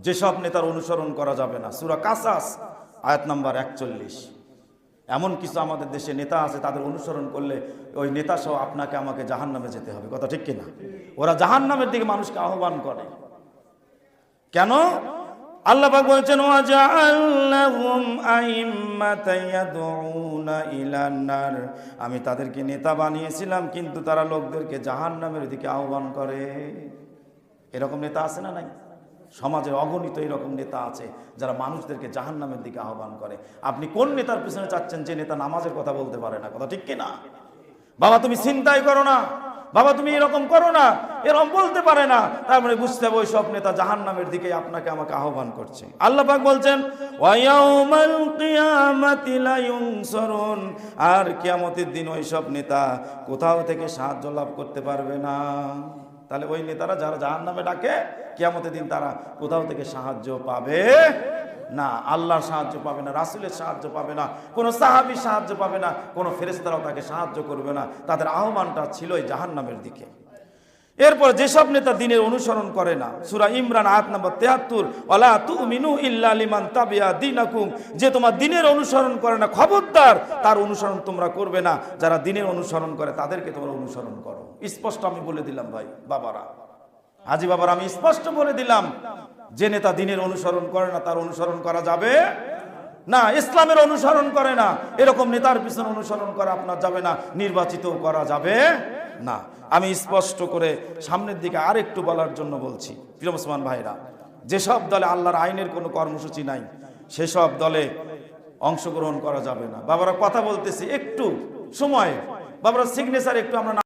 যেসব নেতার অনুসরণ করা যাবে না, সূরা কাসাস আয়াত নাম্বার 41। এমন কিছু আমাদের দেশে নেতা আছে, তাদের অনুসরণ করলে ওই নেতা সহ আপনাকে আমাকে জাহান্নামে যেতে হবে। কথা ঠিক কিনা? ওরা জাহান্নামের দিকে মানুষকে আহ্বান করে। কেন? আল্লাহ পাক বলেছেন, ওয়াজআলনাহুম আইম্মাতান ইয়াদউনা ইলান নার, আমি তাদেরকে নেতা বানিয়েছিলাম, কিন্তু তারা লোকদেরকে জাহান্নামের দিকে আহ্বান করে। এরকম নেতা আছে না নাই? সমাজের অগণিত এরকম নেতা আছে যারা মানুষদেরকে জাহান্নামের দিকে আহ্বান করে। আপনি কোন নেতার পিছনে চাচ্ছেন যে নেতা নামাজের কথা বলতে পারে না? কথা ঠিক কিনা? বাবা তুমি ছিনতাই করো না, বাবা তুমি এরকম করো না, এরকম বলতে পারে না, তার মানে বুঝতে হবে ওই সব নেতা জাহান্নামের দিকে আপনাকে আমাকে আহ্বান করছে। আল্লাহ পাক বলছেন, ওয়া ইয়াউমাল কিয়ামাতি লা ইউনসারুন, আর কিয়ামতের দিন ওই সব নেতা কোথাও থেকে সাহায্য লাভ করতে পারবে না। তাহলে ওই নেতারা যারা জাহান্নামে ডাকে, কিয়ামতের দিন তারা কোথাও থেকে সাহায্য পাবে না। আল্লাহর সাহায্য পাবে না, রাসূলের সাহায্য পাবে না, কোনো সাহাবীর সাহায্য পাবে না, কোনো ফেরেশতারাও তাকে সাহায্য করবে না। তাদের আহ্বানটা ছিল জাহান্নামের দিকে। এরপর যেসব নেতা দ্বীনের অনুসরণ করে না, সূরা ইমরান আয়াত নম্বর 73, ওয়ালা তুমিনু ইল্লা লিমান তাবিয়া দীনাকুম, যে তোমার দ্বীনের অনুসরণ করে না, খবরদার তার অনুসরণ তোমরা করবে না। যারা দ্বীনের অনুসরণ করে তাদেরকে তোমরা অনুসরণ করো। স্পষ্ট আমি বলে দিলাম ভাই বাবারা, হাজি বাবারা, আমি স্পষ্ট বলে দিলাম, যে নেতা দ্বীনের অনুসরণ করে না তার অনুসরণ করা যাবে না। ইসলামের অনুসরণ করে না, এরকম নেতার পিছনে অনুসরণ করা আপনার যাবে না, নির্বাচিত করা যাবে না। আমি স্পষ্ট করে সামনের দিকে আরেকটু বলার জন্য বলছি, প্রিয় মুসলমান ভাইরা, যেসব দলে আল্লাহর আইনের কোনো কর্মসূচি নাই সেসব দলে অংশগ্রহণ করা যাবে না। বাবারা কথা বলতেছি, একটু সময়, বাবারা সিগনেচার একটু আমরা